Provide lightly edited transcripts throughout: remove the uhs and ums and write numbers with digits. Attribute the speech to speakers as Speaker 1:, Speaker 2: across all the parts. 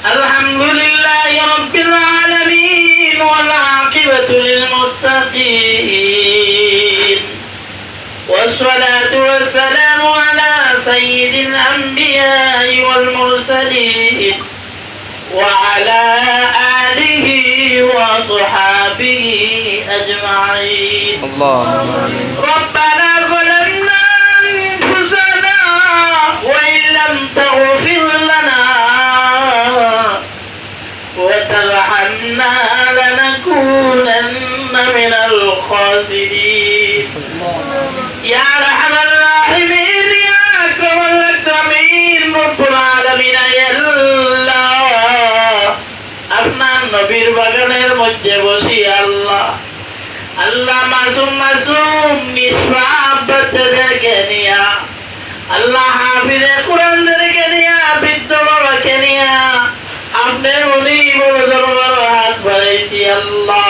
Speaker 1: الحمد لله رب العالمين والعاقبة للمتقين والصلاة والسلام على سيد الأنبياء والمرسلين وعلى آله وصحابه أجمعين ربنا ظلمنا أنفسنا وإن لم تغفر لنا وترحمنا لنكونن من الخاسرين يا أرحم الراحمين يا أكرم الأكرمين رب العالمين يا الله আপনার নবীর বাগানের মধ্যে বসি আল্লাহ আল্লাহ মাসুম নিষ্পাপ বাচ্চাদেরকে নিয়া আল্লাহ হাফিজে কোরআনদেরকে নিয়া বৃদ্ধ বাবাকে নিয়া আপনার উনি বড় দরবার হাত বাড়াইছি আল্লাহ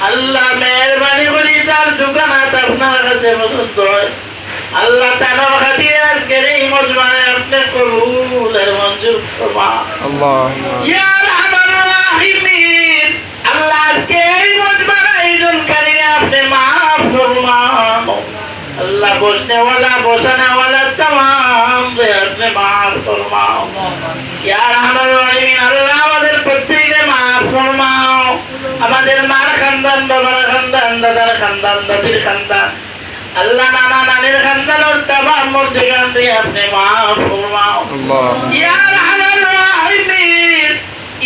Speaker 1: আল্লাহ মেহরবানি করে তার দোকানাত আপনার কাছে পছন্দ হয় আল্লাহ তাআলা খাতিরে আজকের এই মজমানে আপনি কবুলের মঞ্জুর ফরমা ইয়া রাহমান রাহিমিন আল্লাহ আজকে এই মজমানে আয়োজনকারীরা আপনি মাফ ফরমাও আল্লাহ বসনে वाला বসানে वाला तमाम রে আপনি মাফ ফরমাও ইয়া রাহমান রাহিমিন আল্লাহ আমাদের প্রত্যেককে মাফ ফরমাও আমাদের মার খানদান বাবার খানদান দাদার খানদান দাদির খানদান আল্লাহ নানা নানির খানদান और तमाम মুর্দিগান রে আপনি মাফ ফরমাও ইয়া রাহমান রাহিমিন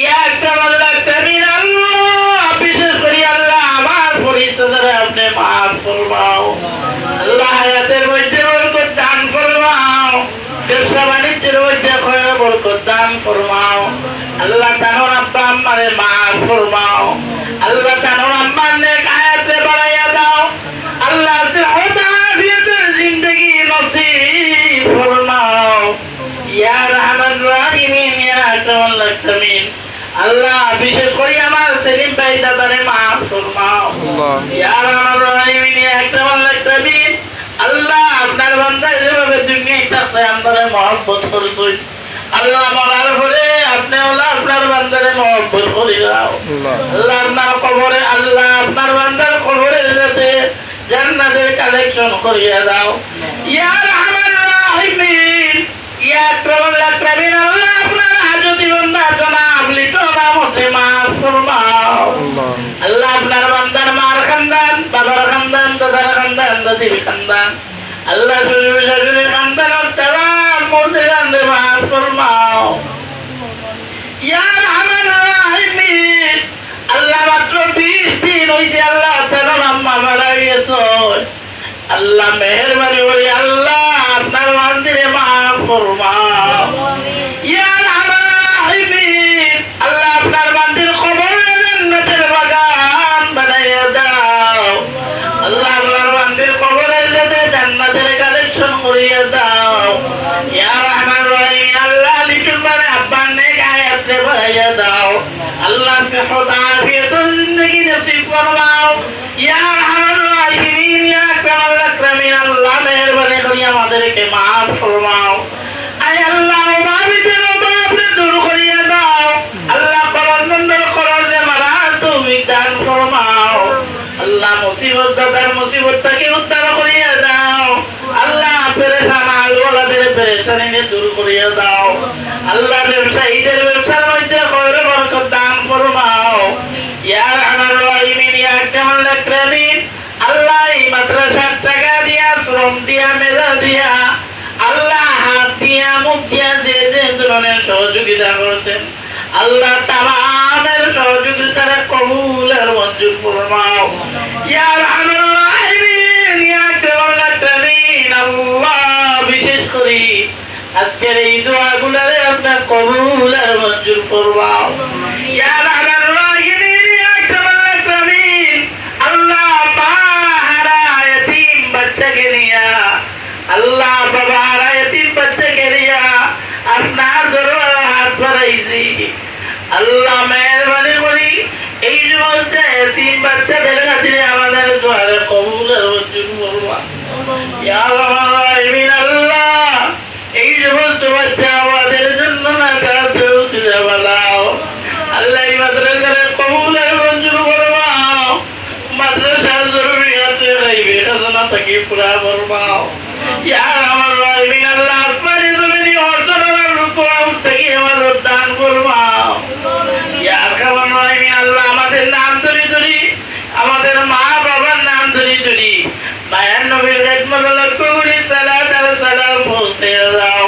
Speaker 1: ইয়া আকরামুল আকরামিন আল্লাহ বিশেষ করে আল্লাহ আমার পরিচয়রা আপনি মাফ ফরমাও আল্লাহ হায়াতের মধ্যে বরকত দান ফরমাও ব্যবসা বাণিজ্যের মধ্যে খয়র বরকত দান ফরমাও আল্লাহ তাআলা আব্বা আমারে মাফ ফরমাও আল্লাহ তাআলা আম্মার নেক হায়াতে বাড়াইয়া দাও আল্লাহ সেহত আফিয়াতের জিন্দেগি নসিব ফরমাও ইয়া রাহমান রাহিমিন ইয়া আকরামুল আকরামিন আল্লাহ বিশেষ করে আমার সেলিম ভাই দাদারে মাফ ফরমাও ইয়া রাহমান রাহিমিন ইয়া আকরামুল আকরামিন আল্লাহ আপনার বান্দা যেভাবে দুনিয়ায় থাকতে আমাদের মহব্বত করতেন আল্লাহ মরার পরে আপনি আপনার বান্দারে মহব্বত করে দাও আল্লাহ আপনার কবরে আল্লাহ আপনার বান্দার কবরে যাতে জান্নাতের কালেকশন করিয়া দাও ইয়া রাহমান রাহিমিন ইয়া আকরামুল আকরামিন আল্লাহ আপনার হাজতি বান্দা জনাব লিটো নামতে মাফ ফরমাও আল্লাহ আপনার বান্দার মার খানদান বাবার খানদান দাদার খানদান দাদির খানদান আল্লাহ শরীর খানদান और तमाम মুর্দিগান রে মাফ ফরমাও ইয়া রাহমান রাহিমিন আল্লাহ মাত্র 20 দিন হইছে আল্লাহ তাআলা আম্মা মারা গেছে আল্লাহ মেহেরবানি করে আল্লাহ আপনার বান্দারে মাফ ফরমাও ইয়া রাহমান রাহিমিন আল্লাহ আপনার বান্দার কবরে জান্নাতের বাগান বানাইয়া দাও আল্লাহ আপনার বান্দার কবরে যাতে জান্নাতের কালেকশন করিয়া দাও ইয়া রাহমান রাহিমিন আল্লাহ লিটুল মানে আব্বার নেক হায়াতে বাড়াইয়া দাও আল্লাহ সেহত আফিয়াত জিন্দেগি নসিব ফরমাও ইয়া রাহমান রাহিমিন ইয়া আকরামুল আকরামিন আল্লাহ মেহেরবানি করে আমাদেরকে মাফ ফরমাও আয় আল্লাহ মাবিদের আপনি দূর করিয়া দাও আল্লাহ করজনদের করজে মারা তুমি দান ফরমাও আল্লাহ মুসিবত দাদার মুসিবত থেকে উদ্ধার করিয়া দাও আল্লাহ পেরেশান আলওয়ালাদের পেরেশানি দূর করিয়া দাও আল্লাহ ব্যবসায়ীদের ব্যবসার মধ্যে খয়র বরকত দান ফরমাও ইয়া রাহমান রাহিমিন ইয়া আকরামুল আকরামিন আল্লাহ এই মাদ্রাসার টাকা দিয়া শ্রম দিয়া মেধা দিয়া আল্লাহ হাত দিয়া মুখ দিয়া যে যে ধরনের সহযোগিতা করছেন আল্লাহ তামামের সহযোগিতার কবুল আর মঞ্জুর ফরমাও ইয়া রাহমান রাহিমিন ইয়া আকরামুল আকরামিন আল্লাহ বিশেষ করে আজকের এই দোয়াগুলোরে আপনার কবুল আর মঞ্জুর ফরমাও ইয়া রাহমান রাহিমিন ইয়া আকরামুল আকরামিন আল্লাহ পাহারা यतीम বাচ্চাকে নিয়া আল্লাহ বাবারা यतीम বাচ্চাকে নিয়া আপনার দরবারে হাত বাড়াইছি আল্লাহ মেহেরবানি করি এই সমস্ত यतीम বাচ্চাদের কাছে আমাদের দোয়ারে কবুল আর মঞ্জুর ফরমাও ইয়া রাহমান রাহিমিন আল্লাহ এই সমস্ত বাচ্চা আমাদের থেকে পুরা ফরমাও ইয়া আমার রাহিমিন আল্লাহ আসমানি জমিনি অর্জনার রুকুয়া থেকে আমার দান ফরমাও ইয়া আরহামার রাহিমিন আল্লাহ আমাদের নাম ধরি ধরি আমাদের মা বাবার নাম ধরি ধরি মায়ের নবীর খিদমত লক্ষ্য করি সালাত আর সালাম পৌঁছে দাও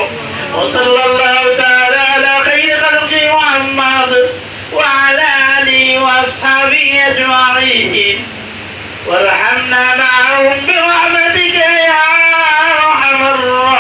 Speaker 1: ও সাল্লাল্লাহু তাআলা আলা খাইরি খালকি মুহাম্মদ ওয়া আলা আলিহি ওয়া আসহাবিহি আজমাইন وارحمنا معهم برحمتك يا ارحم الراحمين